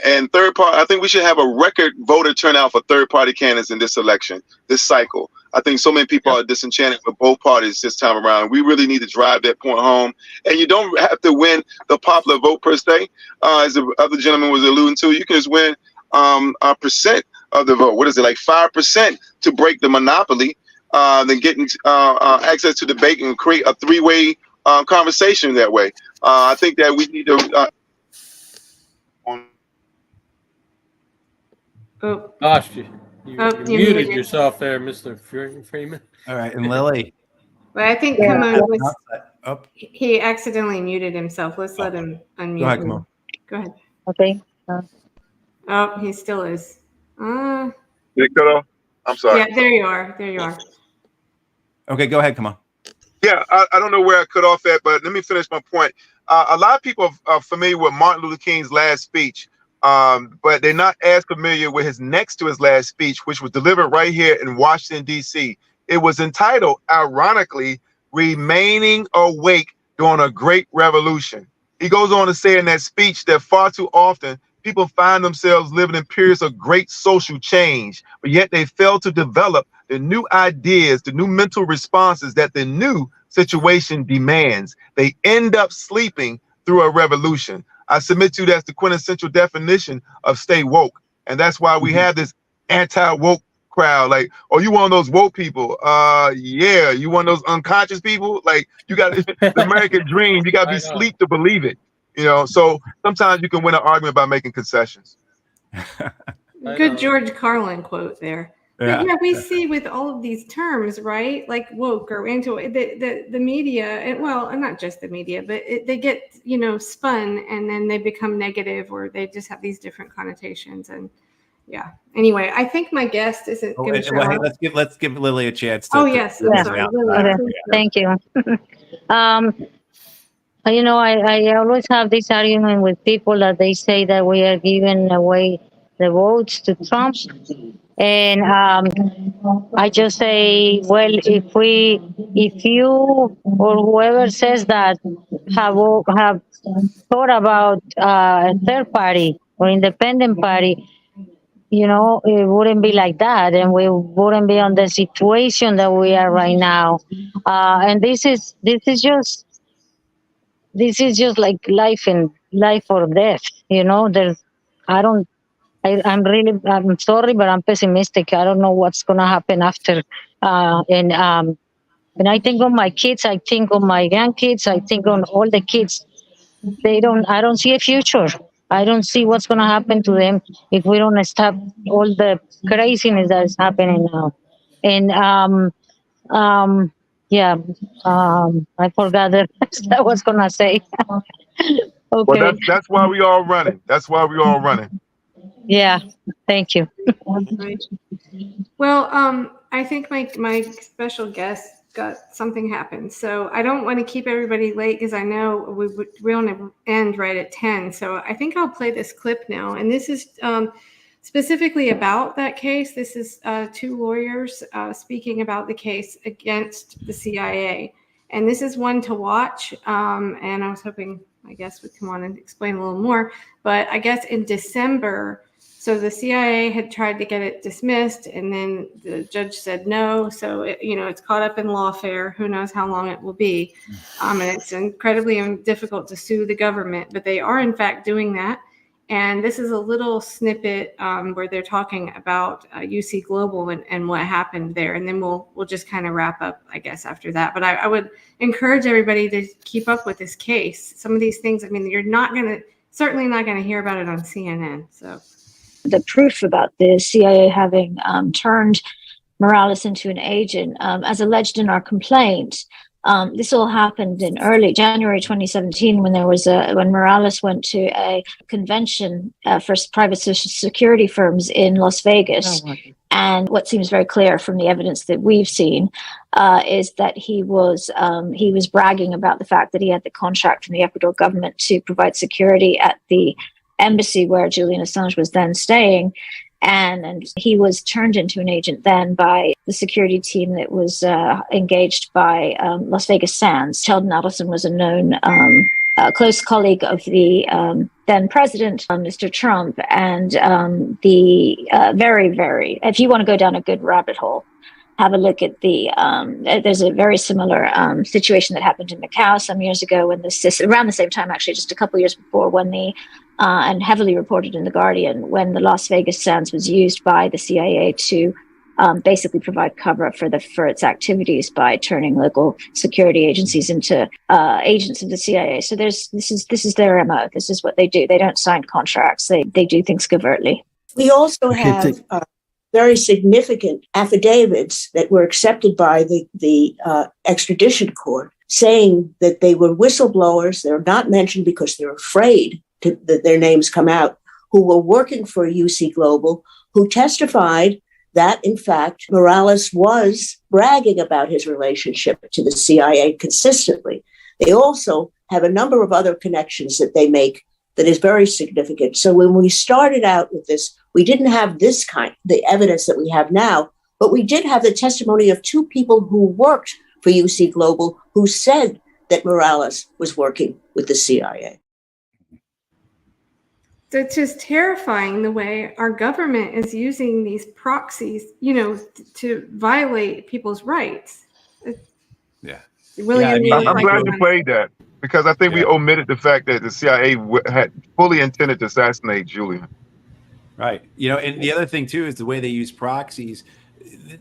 S8: And third party, I think we should have a record voter turnout for third party candidates in this election, this cycle. I think so many people are disenchanted with both parties this time around. We really need to drive that point home. And you don't have to win the popular vote per se, as the other gentleman was alluding to. You can just win a percent of the vote. What is it, like 5% to break the monopoly? Then getting access to debate and create a three-way conversation that way. I think that we need to.
S6: Gosh, you muted yourself there, Mr. Freeman.
S3: All right, and Lily.
S2: But I think
S7: Yeah.
S2: Kimon was,
S3: Oh,
S2: he accidentally muted himself. Let's let him unmute.
S3: go ahead,
S2: him.
S3: Kimon.
S2: Go ahead.
S7: Okay.
S2: Oh, he still is.
S8: Did it cut off? I'm sorry.
S2: Yeah, there you are. There you are.
S3: Okay, go ahead, Kimon.
S8: Yeah, I don't know where I cut off at, but let me finish my point. A lot of people are familiar with Martin Luther King's last speech, but they're not as familiar with his next to his last speech, which was delivered right here in Washington, D.C. It was entitled, ironically, Remaining Awake During a Great Revolution. He goes on to say in that speech that far too often people find themselves living in periods of great social change, but yet they fail to develop the new ideas, the new mental responses that the new situation demands. They end up sleeping through a revolution. I submit to you that's the quintessential definition of stay woke. And that's why we have this anti-woke crowd. Like, oh, you one of those woke people? Yeah, you one of those unconscious people? Like, you got the American dream. You got to be asleep to believe it. You know, so sometimes you can win an argument by making concessions.
S2: Good George Carlin quote there.
S3: Yeah.
S2: But yeah, we see with all of these terms, right? Like woke or into the media, and well, not just the media, but they get, you know, spun and then they become negative, or they just have these different connotations. And yeah. Anyway, I think my guest isn't going to show
S3: Hey,
S2: up.
S3: let's give Lily a chance to.
S2: Oh yes, I'm sorry, Lily.
S7: Okay. Thank you. You know, I always have this argument with people that they say that we are giving away the votes to Trump. And I just say, well, if you or whoever says that have thought about a third party or independent party, you know, it wouldn't be like that, and we wouldn't be on the situation that we are right now. And this is just like life or death. You know, I'm sorry, but I'm pessimistic. I don't know what's going to happen after. And I think on my kids, I think on my grandkids, I think on all the kids. I don't see a future. I don't see what's going to happen to them if we don't stop all the craziness that is happening now. And I forgot that I was going to say. Okay.
S8: Well, that's why we all running. That's why we all running.
S7: Yeah. Thank you.
S2: Right. Well, I think my special guest got something happen, so I don't want to keep everybody late because I know we want to end right at 10. So I think I'll play this clip now, and this is specifically about that case. This is two lawyers speaking about the case against the CIA, and this is one to watch. And I was hoping my guest would come on and explain a little more, but I guess in December. So the CIA had tried to get it dismissed, and then the judge said no. So it's caught up in lawfare. Who knows how long it will be? And it's incredibly difficult to sue the government, but they are in fact doing that. And this is a little snippet where they're talking about UC Global and what happened there, and then we'll just kind of wrap up, I guess, after that. But I would encourage everybody to keep up with this case. Some of these things, I mean, you're certainly not going to hear about it on CNN. So.
S10: The proof about the CIA having turned Morales into an agent, as alleged in our complaint. This all happened in early January 2017 when when Morales went to a convention for private security firms in Las Vegas. Oh, wow. And what seems very clear from the evidence that we've seen is that he was bragging about the fact that he had the contract from the Ecuador government to provide security at the embassy where Julian Assange was then staying. And he was turned into an agent then by the security team that was engaged by Las Vegas Sands. Sheldon Adelson was a known close colleague of the then president, Mr. Trump. And very, very, if you want to go down a good rabbit hole, have a look at there's a very similar situation that happened in Macau some years ago around the same time, actually, just a couple of years before, when and heavily reported in The Guardian, when the Las Vegas Sands was used by the CIA to basically provide cover for its activities by turning local security agencies into agents of the CIA. So this is their MO. This is what they do. They don't sign contracts. They do things covertly.
S11: We also have very significant affidavits that were accepted by the extradition court saying that they were whistleblowers. They're not mentioned because they're afraid that their names come out, who were working for UC Global, who testified that, in fact, Morales was bragging about his relationship to the CIA consistently. They also have a number of other connections that they make that is very significant. So when we started out with this, we didn't have the evidence that we have now, but we did have the testimony of two people who worked for UC Global who said that Morales was working with the CIA.
S2: So it's just terrifying the way our government is using these proxies, you know, to violate people's rights.
S3: Yeah.
S2: William,
S3: Yeah,
S2: you
S12: I'm
S2: look
S12: glad
S2: like
S12: you played that because I think we omitted the fact that the CIA had fully intended to assassinate Julian.
S3: Right. You know, and the other thing too is the way they use proxies.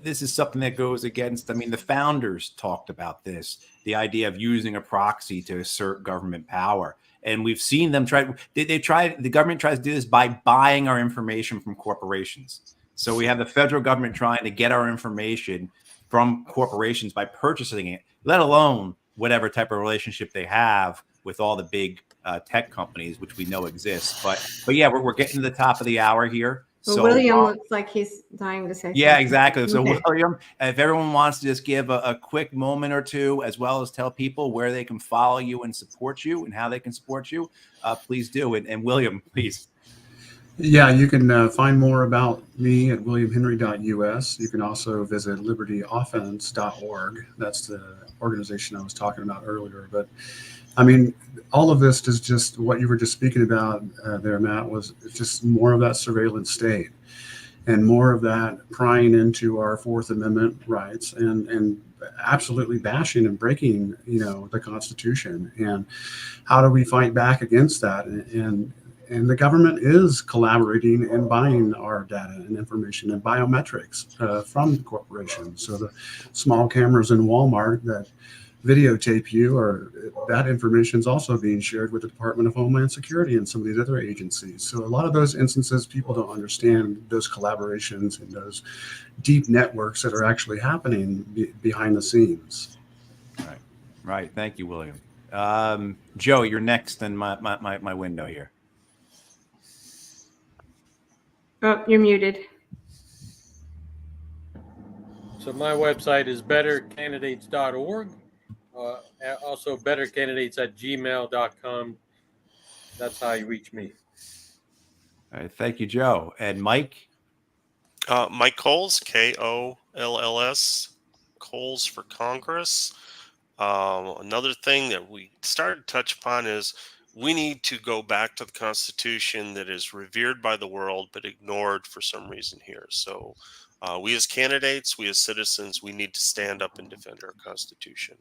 S3: This is something that goes against, I mean, the founders talked about this, the idea of using a proxy to assert government power. And we've seen them try, the government tries to do this by buying our information from corporations. So we have the federal government trying to get our information from corporations by purchasing it, let alone whatever type of relationship they have with all the big tech companies, which we know exist. But yeah, we're getting to the top of the hour here.
S2: Well,
S3: So
S2: William looks like he's dying to say something.
S3: Yeah, exactly. So
S2: Okay.
S3: William, if everyone wants to just give a quick moment or two, as well as tell people where they can follow you and support you and how they can support you, please do. And William, please.
S5: Yeah, you can find more about me at williamhenry.us. You can also visit libertyoffense.org. That's the organization I was talking about earlier. But I mean, all of this is just what you were just speaking about there, Matt, was just more of that surveillance state and more of that prying into our Fourth Amendment rights and absolutely bashing and breaking, you know, the Constitution. And how do we fight back against that? And the government is collaborating and buying our data and information and biometrics from corporations. So the small cameras in Walmart that videotape you, or that information is also being shared with the Department of Homeland Security and some of these other agencies. So a lot of those instances, people don't understand those collaborations and those deep networks that are actually happening behind the scenes.
S3: Right. Right. Thank you, William. Joe, you're next in my window here.
S2: Oh, you're muted.
S6: So my website is bettercandidates.org. Also bettercandidates@gmail.com. That's how you reach me.
S3: All right. Thank you, Joe. And Mike?
S4: Mike Coles, Kolls, Coles for Congress. Another thing that we started to touch upon is we need to go back to the Constitution that is revered by the world but ignored for some reason here. So we as candidates, we as citizens, we need to stand up and defend our Constitution.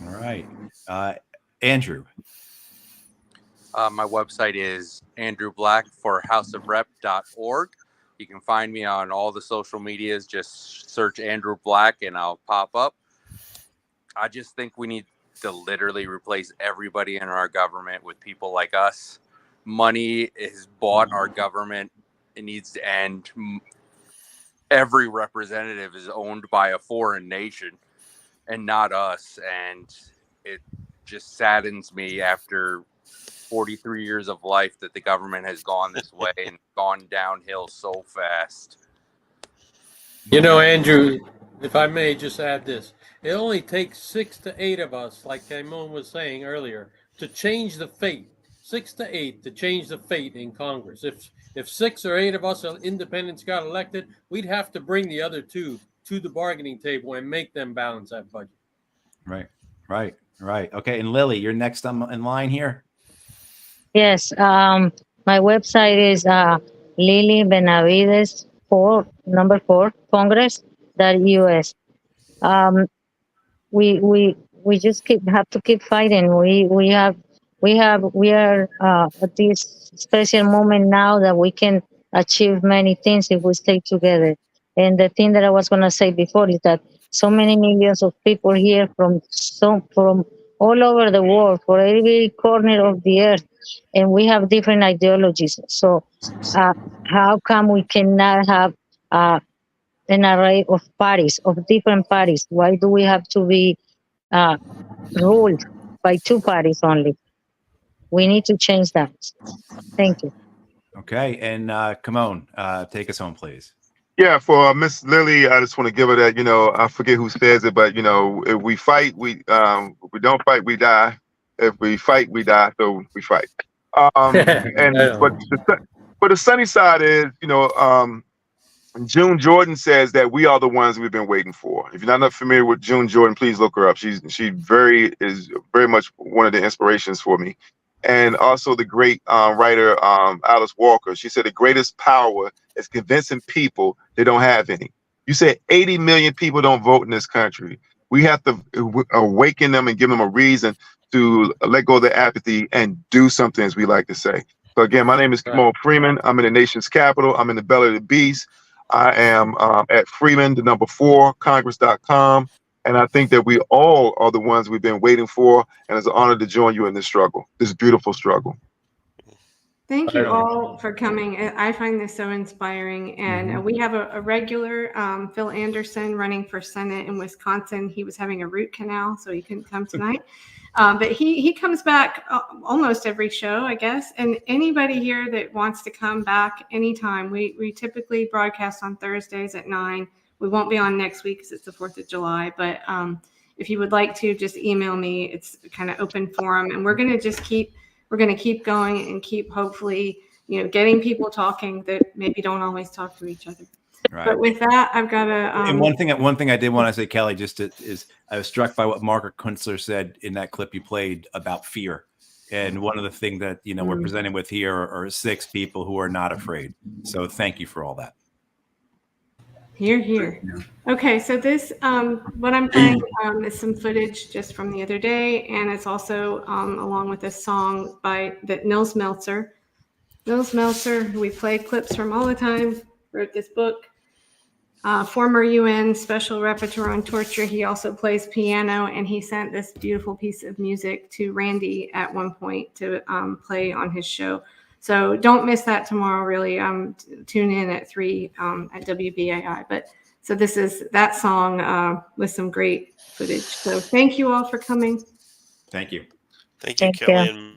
S3: All right. Andrew?
S9: My website is andrewblack4houseofrep.org. You can find me on all the social medias. Just search Andrew Black and I'll pop up. I just think we need to literally replace everybody in our government with people like us. Money has bought our government. It needs to end. Every representative is owned by a foreign nation and not us. And it just saddens me after 43 years of life that the government has gone this way and gone downhill so fast.
S6: You know, Andrew, if I may just add this, it only takes 6 to 8 of us, like Timon was saying earlier, to change the fate. 6 to 8 to change the fate in Congress. If 6 or 8 of us independents got elected, we'd have to bring the other 2 to the bargaining table and make them balance that budget.
S3: Right. Okay. And Lily, you're next in line here.
S7: Yes. My website is Lily Benavides 4 Congress.us. We just have to keep fighting. We are at this special moment now that we can achieve many things if we stay together. And the thing that I was going to say before is that so many millions of people here from all over the world, for every corner of the earth, and we have different ideologies. So, how come we cannot have an array of parties, of different parties? Why do we have to be ruled by two parties only? We need to change that. Thank you.
S3: Okay, and Kimon, take us home, please.
S12: Yeah, for Miss Lily, I just want to give her that. I forget who says it, but if we fight, if we don't fight, we die. If we fight, we die. So we fight. But the sunny side is, June Jordan says that we are the ones we've been waiting for. If you're not familiar with June Jordan, please look her up. She is very much one of the inspirations for me. And also the great writer Alice Walker. She said the greatest power is convincing people they don't have any. You said 80 million people don't vote in this country. We have to awaken them and give them a reason to let go of their apathy and do something, as we like to say. So again, my name is Kimon Freeman. I'm in the nation's capital. I'm in the belly of the beast. I am at Freeman, the number 4, Congress.com. And I think that we all are the ones we've been waiting for. And it's an honor to join you in this struggle, this beautiful struggle.
S2: Thank you all for coming. I find this so inspiring. And we have a regular, Phil Anderson, running for Senate in Wisconsin. He was having a root canal, so he couldn't come tonight. But he comes back almost every show, I guess. And anybody here that wants to come back anytime, we typically broadcast on Thursdays at 9. We won't be on next week because it's the 4th of July. But if you would like to, just email me. It's kind of open forum. And we're going to keep going and keep hopefully, getting people talking that maybe don't always talk to each other. Right. But with that, I've got to.
S3: And one thing I did want to say, Kelly, is I was struck by what Margaret Kunstler said in that clip you played about fear. And one of the things that we're presented with here are 6 people who are not afraid. So thank you for all that.
S2: Here. Okay, so this what I'm playing is some footage just from the other day, and it's also along with a song that Nils Meltzer, who we play clips from all the time, wrote this book. Former UN Special Rapporteur on Torture. He also plays piano, and he sent this beautiful piece of music to Randy at one point to play on his show. So don't miss that tomorrow, really. Tune in at 3 at WBAI. But so this is that song with some great footage. So thank you all for coming.
S3: Thank you.
S4: Thank you, Kelly and